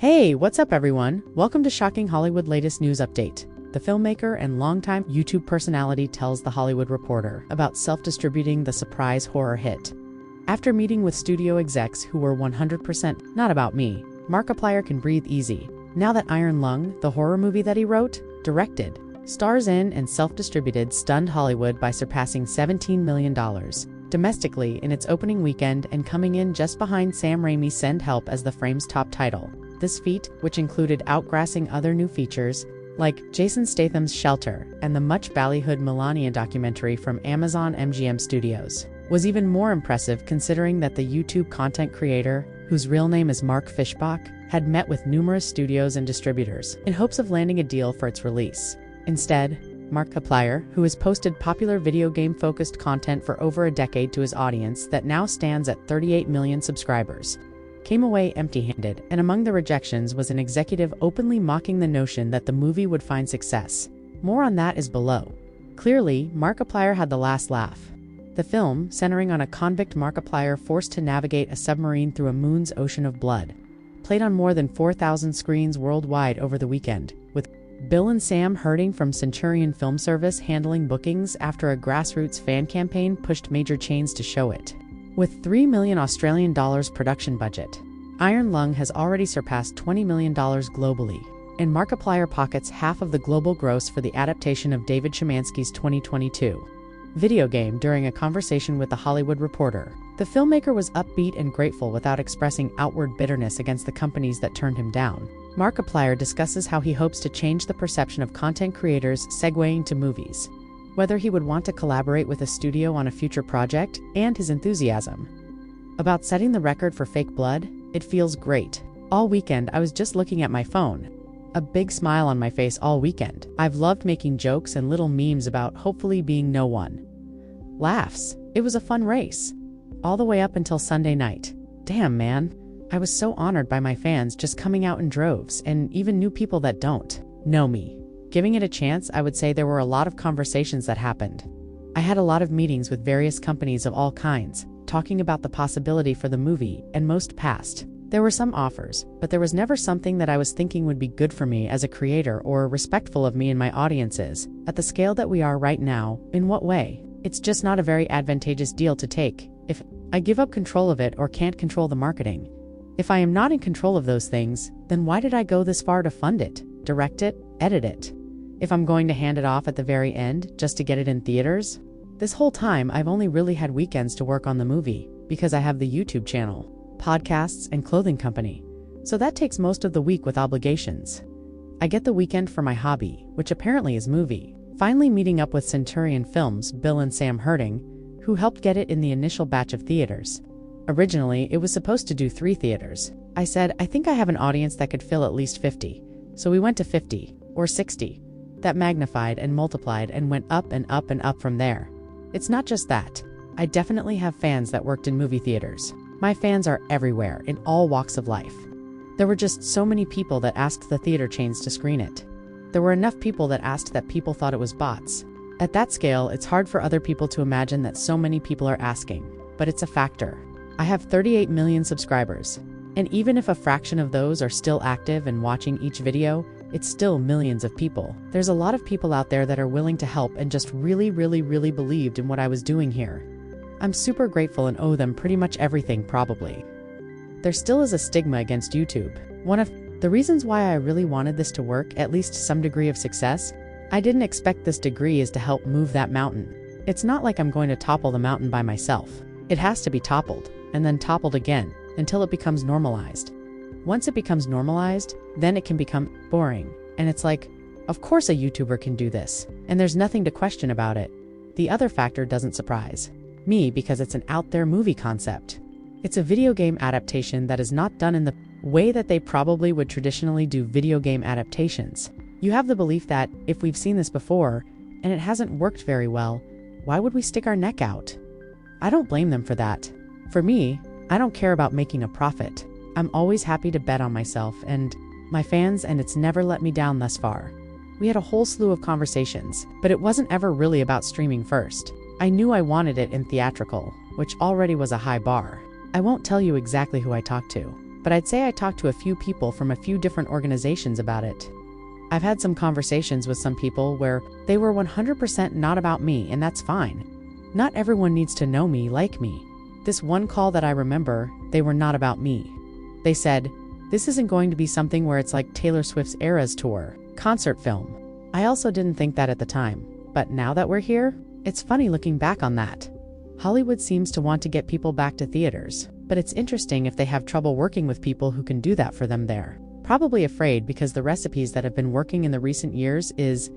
Hey, what's up everyone? Welcome to Shocking Hollywood Latest News Update. The filmmaker and longtime YouTube personality tells The Hollywood Reporter about self-distributing the surprise horror hit. After meeting with studio execs who were 100% not about me, Markiplier can breathe easy. Now that Iron Lung, the horror movie that he wrote, directed, stars in and self-distributed stunned Hollywood by surpassing $17 million domestically in its opening weekend and coming in just behind Sam Raimi's Send Help as the frame's top title. This feat, which included outgrassing other new features, like Jason Statham's Shelter and the much ballyhooed Melania documentary from Amazon MGM Studios, was even more impressive considering that the YouTube content creator, whose real name is Mark Fishbach, had met with numerous studios and distributors in hopes of landing a deal for its release. Instead, Markiplier, who has posted popular video game-focused content for over a decade to his audience that now stands at 38 million subscribers, came away empty-handed, and among the rejections was an executive openly mocking the notion that the movie would find success. More on that is below. Clearly, Markiplier had the last laugh. The film, centering on a convict Markiplier forced to navigate a submarine through a moon's ocean of blood, played on more than 4,000 screens worldwide over the weekend, with Bill and Sam Herding from Centurion Film Service handling bookings after a grassroots fan campaign pushed major chains to show it. With $3 million Australian production budget, Iron Lung has already surpassed $20 million globally, and Markiplier pockets half of the global gross for the adaptation of David Szymanski's 2022 video game. During a conversation with The Hollywood Reporter, the filmmaker was upbeat and grateful without expressing outward bitterness against the companies that turned him down. Markiplier discusses how he hopes to change the perception of content creators segueing to movies, whether he would want to collaborate with a studio on a future project, and his enthusiasm about setting the record for fake blood. It feels great. All weekend I was just looking at my phone. A big smile on my face all weekend. I've loved making jokes and little memes about hopefully being no one. Laughs. It was a fun race. All the way up until Sunday night. Damn, man. I was so honored by my fans just coming out in droves, and even new people that don't know me. Giving it a chance, I would say there were a lot of conversations that happened. I had a lot of meetings with various companies of all kinds, talking about the possibility for the movie, and most passed. There were some offers, but there was never something that I was thinking would be good for me as a creator or respectful of me and my audiences. At the scale that we are right now, in what way? It's just not a very advantageous deal to take. If I give up control of it or can't control the marketing, if I am not in control of those things, then why did I go this far to fund it, direct it, edit it? If I'm going to hand it off at the very end just to get it in theaters? This whole time I've only really had weekends to work on the movie, because I have the YouTube channel, podcasts, and clothing company. So that takes most of the week with obligations. I get the weekend for my hobby, which apparently is movie. Finally meeting up with Centurion Films' Bill and Sam Herding, who helped get it in the initial batch of theaters. Originally, it was supposed to do 3 theaters. I said, I think I have an audience that could fill at least 50. So we went to 50, or 60. That magnified and multiplied and went up and up and up from there. It's not just that. I definitely have fans that worked in movie theaters. My fans are everywhere, in all walks of life. There were just so many people that asked the theater chains to screen it. There were enough people that asked that people thought it was bots. At that scale, it's hard for other people to imagine that so many people are asking, but it's a factor. I have 38 million subscribers, and even if a fraction of those are still active and watching each video, it's still millions of people. There's a lot of people out there that are willing to help and just really believed in what I was doing here. I'm super grateful and owe them pretty much everything probably. There still is a stigma against YouTube. One of the reasons why I really wanted this to work, at least some degree of success, I didn't expect this degree is to help move that mountain. It's not like I'm going to topple the mountain by myself. It has to be toppled, and then toppled again, until it becomes normalized. Once it becomes normalized, then it can become boring, and it's like, of course a YouTuber can do this, and there's nothing to question about it. The other factor doesn't surprise me because it's an out-there movie concept. It's a video game adaptation that is not done in the way that they probably would traditionally do video game adaptations. You have the belief that, if we've seen this before, and it hasn't worked very well, why would we stick our neck out? I don't blame them for that. For me, I don't care about making a profit. I'm always happy to bet on myself and my fans, and it's never let me down thus far. We had a whole slew of conversations, but it wasn't ever really about streaming first. I knew I wanted it in theatrical, which already was a high bar. I won't tell you exactly who I talked to. but I'd say I talked to a few people from a few different organizations about it. I've had some conversations with some people where they were 100% not about me, and that's fine. Not everyone needs to know me, like me. This one call that I remember, they were not about me. They said, "This isn't going to be something where it's like Taylor Swift's Eras Tour, concert film." I also didn't think that at the time, but now that we're here, it's funny looking back on that. Hollywood seems to want to get people back to theaters, but it's interesting if they have trouble working with people who can do that for them there. Probably afraid because the recipes that have been working in the recent years is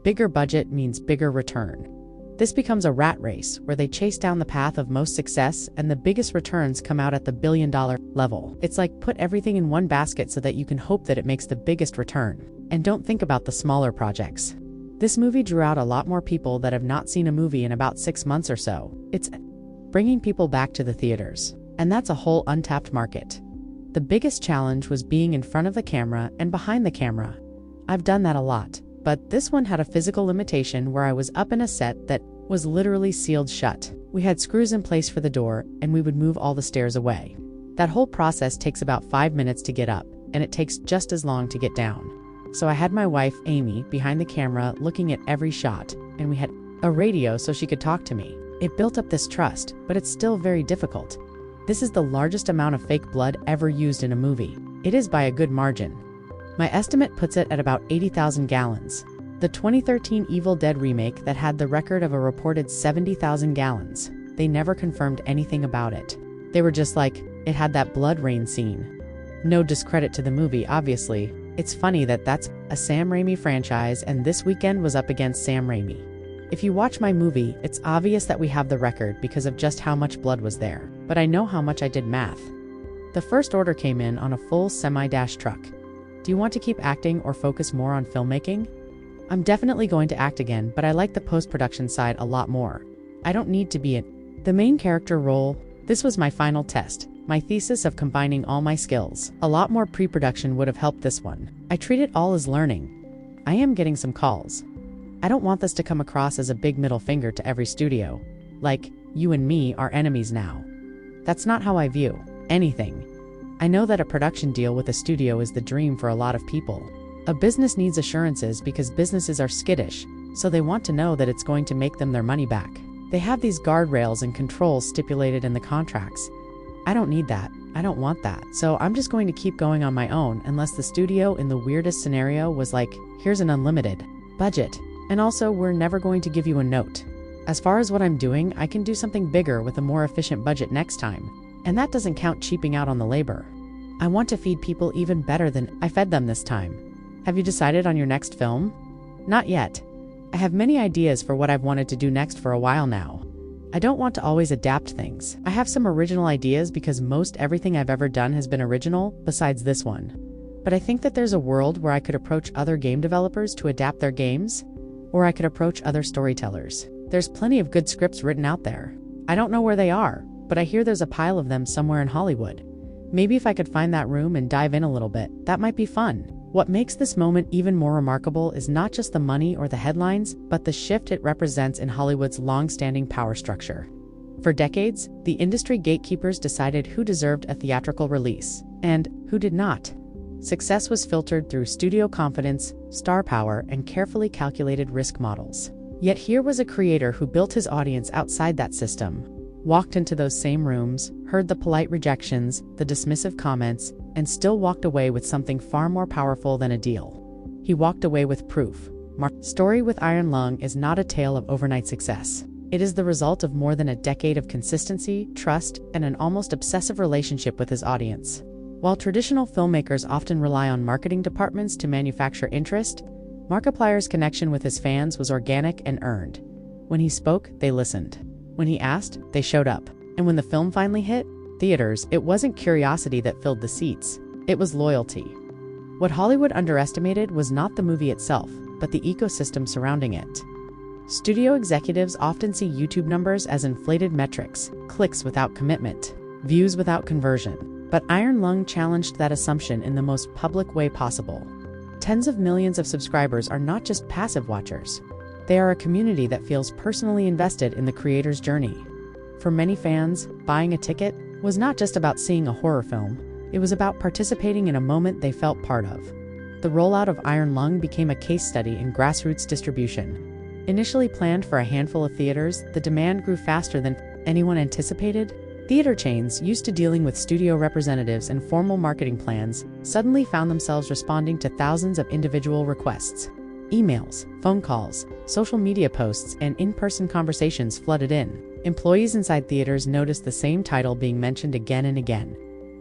bigger budget means bigger return. This becomes a rat race where they chase down the path of most success and the biggest returns come out at the billion-dollar level. It's like put everything in one basket so that you can hope that it makes the biggest return, and don't think about the smaller projects. This movie drew out a lot more people that have not seen a movie in about 6 months or so. It's bringing people back to the theaters, and that's a whole untapped market. The biggest challenge was being in front of the camera and behind the camera. I've done that a lot, but this one had a physical limitation where I was up in a set that was literally sealed shut. We had screws in place for the door, and we would move all the stairs away. That whole process takes about 5 minutes to get up, and it takes just as long to get down. So I had my wife, Amy, behind the camera looking at every shot, and we had a radio so she could talk to me. It built up this trust, but it's still very difficult. This is the largest amount of fake blood ever used in a movie. It is by a good margin. My estimate puts it at about 80,000 gallons. The 2013 Evil Dead remake that had the record of a reported 70,000 gallons. They never confirmed anything about it. They were just like, it had that blood rain scene. No discredit to the movie, obviously. It's funny that that's a Sam Raimi franchise and this weekend was up against Sam Raimi. If you watch my movie, it's obvious that we have the record because of just how much blood was there. But I know how much I did math. The first order came in on a full semi-dash truck. Do you want to keep acting or focus more on filmmaking? I'm definitely going to act again, but I like the post-production side a lot more. I don't need to be the main character role. This was my final test, my thesis of combining all my skills. A lot more pre-production would have helped this one. I treat it all as learning. I am getting some calls. I don't want this to come across as a big middle finger to every studio. Like, you and me are enemies now. That's not how I view anything. I know that a production deal with a studio is the dream for a lot of people. A business needs assurances because businesses are skittish, so they want to know that it's going to make them their money back. They have these guardrails and controls stipulated in the contracts. I don't need that. I don't want that. So I'm just going to keep going on my own unless the studio in the weirdest scenario was like, here's an unlimited budget. And also, we're never going to give you a note. As far as what I'm doing, I can do something bigger with a more efficient budget next time. And that doesn't count cheaping out on the labor. I want to feed people even better than I fed them this time. Have you decided on your next film? Not yet. I have many ideas for what I've wanted to do next for a while now. I don't want to always adapt things. I have some original ideas because most everything I've ever done has been original, besides this one. But I think that there's a world where I could approach other game developers to adapt their games, or I could approach other storytellers. There's plenty of good scripts written out there. I don't know where they are, but I hear there's a pile of them somewhere in Hollywood. Maybe if I could find that room and dive in a little bit, that might be fun. What makes this moment even more remarkable is not just the money or the headlines, but the shift it represents in Hollywood's long-standing power structure. For decades, the industry gatekeepers decided who deserved a theatrical release, and who did not. Success was filtered through studio confidence, star power, and carefully calculated risk models. Yet here was a creator who built his audience outside that system, walked into those same rooms, heard the polite rejections, the dismissive comments, and still walked away with something far more powerful than a deal. He walked away with proof. Markiplier's story with Iron Lung is not a tale of overnight success. It is the result of more than a decade of consistency, trust, and an almost obsessive relationship with his audience. While traditional filmmakers often rely on marketing departments to manufacture interest, Markiplier's connection with his fans was organic and earned. When he spoke, they listened. When he asked, they showed up. And when the film finally hit theaters, it wasn't curiosity that filled the seats. It was loyalty. What Hollywood underestimated was not the movie itself, but the ecosystem surrounding it. Studio executives often see YouTube numbers as inflated metrics, clicks without commitment, views without conversion. But Iron Lung challenged that assumption in the most public way possible. Tens of millions of subscribers are not just passive watchers. They are a community that feels personally invested in the creator's journey. For many fans, buying a ticket was not just about seeing a horror film, It was about participating in a moment they felt part of. The rollout of Iron Lung became a case study in grassroots distribution. Initially planned for a handful of theaters, the demand grew faster than anyone anticipated. Theater chains, used to dealing with studio representatives and formal marketing plans, suddenly found themselves responding to thousands of individual requests. Emails, phone calls, social media posts, and in-person conversations flooded in. Employees inside theaters noticed the same title being mentioned again and again.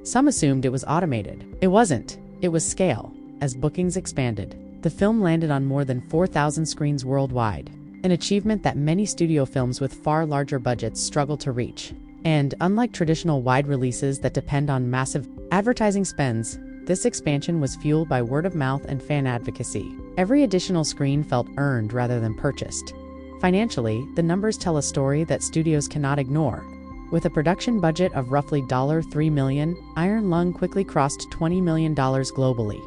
Some assumed it was automated. It wasn't. It was scale. As bookings expanded, the film landed on more than 4,000 screens worldwide, an achievement that many studio films with far larger budgets struggle to reach. And, unlike traditional wide releases that depend on massive advertising spends, this expansion was fueled by word of mouth and fan advocacy. Every additional screen felt earned rather than purchased. Financially, the numbers tell a story that studios cannot ignore. With a production budget of roughly $3 million, Iron Lung quickly crossed $20 million globally.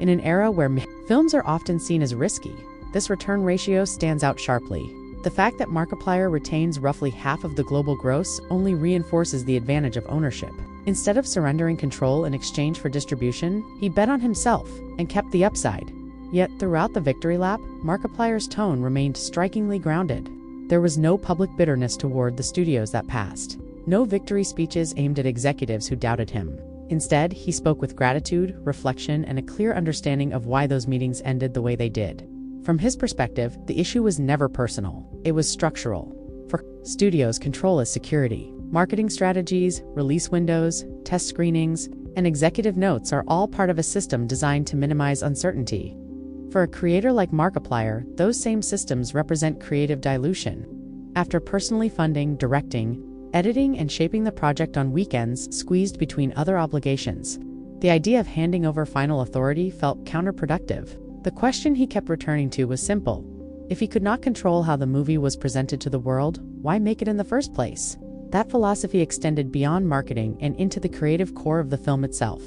In an era where films are often seen as risky, this return ratio stands out sharply. The fact that Markiplier retains roughly half of the global gross only reinforces the advantage of ownership. Instead of surrendering control in exchange for distribution, he bet on himself and kept the upside. Yet throughout the victory lap, Markiplier's tone remained strikingly grounded. There was no public bitterness toward the studios that passed. No victory speeches aimed at executives who doubted him. Instead, he spoke with gratitude, reflection, and a clear understanding of why those meetings ended the way they did. From his perspective, the issue was never personal. It was structural. For studios, control is security. Marketing strategies, release windows, test screenings, and executive notes are all part of a system designed to minimize uncertainty. For a creator like Markiplier, those same systems represent creative dilution. After personally funding, directing, editing, and shaping the project on weekends, squeezed between other obligations, the idea of handing over final authority felt counterproductive. The question he kept returning to was simple. If he could not control how the movie was presented to the world, why make it in the first place? That philosophy extended beyond marketing and into the creative core of the film itself.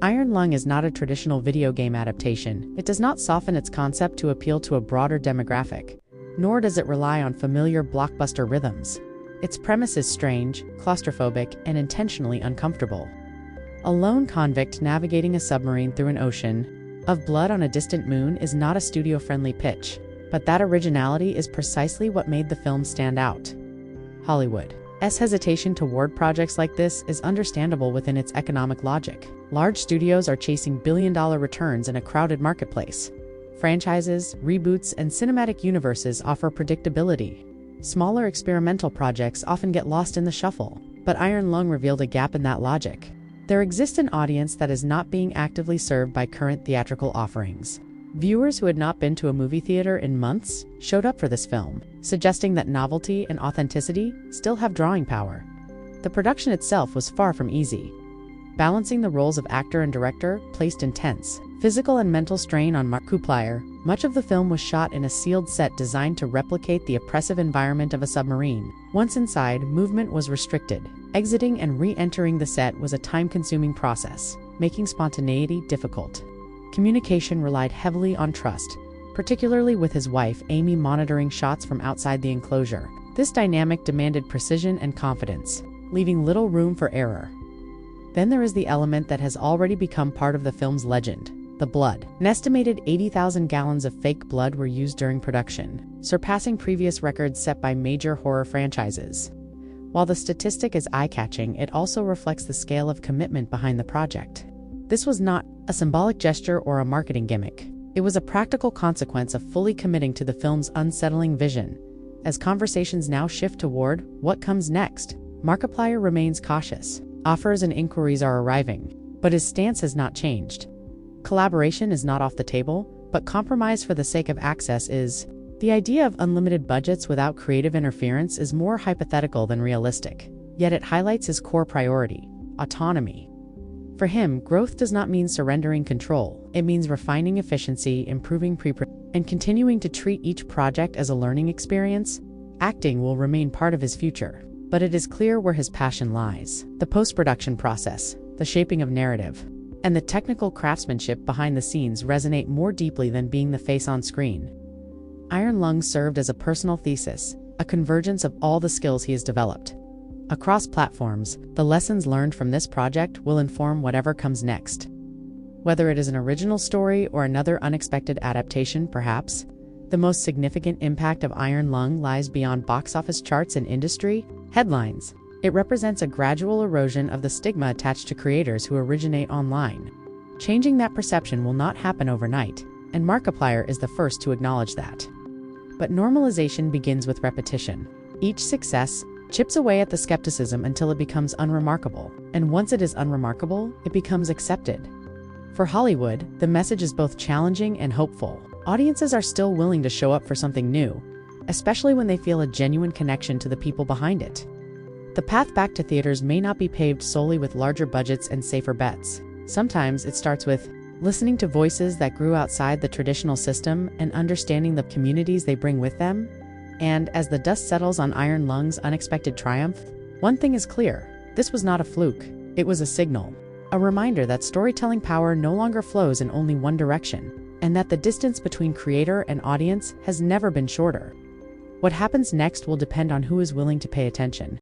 Iron Lung is not a traditional video game adaptation. It does not soften its concept to appeal to a broader demographic, nor does it rely on familiar blockbuster rhythms. Its premise is strange, claustrophobic, and intentionally uncomfortable. A lone convict navigating a submarine through an ocean of blood on a distant moon is not a studio-friendly pitch, but that originality is precisely what made the film stand out. Hollywood's hesitation toward projects like this is understandable within its economic logic. Large studios are chasing billion-dollar returns in a crowded marketplace. Franchises, reboots, and cinematic universes offer predictability. Smaller experimental projects often get lost in the shuffle, but Iron Lung revealed a gap in that logic. There exists an audience that is not being actively served by current theatrical offerings. Viewers who had not been to a movie theater in months showed up for this film, suggesting that novelty and authenticity still have drawing power. The production itself was far from easy. Balancing the roles of actor and director placed intense physical and mental strain on Markiplier. Much of the film was shot in a sealed set designed to replicate the oppressive environment of a submarine. Once inside, movement was restricted. Exiting and re-entering the set was a time-consuming process, making spontaneity difficult. Communication relied heavily on trust, particularly with his wife, Amy, monitoring shots from outside the enclosure. This dynamic demanded precision and confidence, leaving little room for error. Then there is the element that has already become part of the film's legend: the blood. An estimated 80,000 gallons of fake blood were used during production, surpassing previous records set by major horror franchises. While the statistic is eye-catching, it also reflects the scale of commitment behind the project. This was not a symbolic gesture or a marketing gimmick. It was a practical consequence of fully committing to the film's unsettling vision. As conversations now shift toward what comes next, Markiplier remains cautious. Offers and inquiries are arriving, but his stance has not changed. Collaboration is not off the table, but compromise for the sake of access is. The idea of unlimited budgets without creative interference is more hypothetical than realistic, yet it highlights his core priority: autonomy. For him, growth does not mean surrendering control. It means refining efficiency, improving pre-production, and continuing to treat each project as a learning experience. Acting will remain part of his future, but it is clear where his passion lies: the post-production process, the shaping of narrative, and the technical craftsmanship behind the scenes resonate more deeply than being the face on screen. Iron Lung served as a personal thesis, a convergence of all the skills he has developed. Across platforms, the lessons learned from this project will inform whatever comes next. Whether it is an original story or another unexpected adaptation, perhaps, the most significant impact of Iron Lung lies beyond box office charts and industry headlines. It represents a gradual erosion of the stigma attached to creators who originate online. Changing that perception will not happen overnight, and Markiplier is the first to acknowledge that. But normalization begins with repetition. Each success chips away at the skepticism until it becomes unremarkable, and once it is unremarkable, it becomes accepted. For Hollywood, the message is both challenging and hopeful. Audiences are still willing to show up for something new, especially when they feel a genuine connection to the people behind it. The path back to theaters may not be paved solely with larger budgets and safer bets. Sometimes it starts with listening to voices that grew outside the traditional system and understanding the communities they bring with them. And as the dust settles on Iron Lung's unexpected triumph, one thing is clear: this was not a fluke. It was a signal. A reminder that storytelling power no longer flows in only one direction, and that the distance between creator and audience has never been shorter. What happens next will depend on who is willing to pay attention.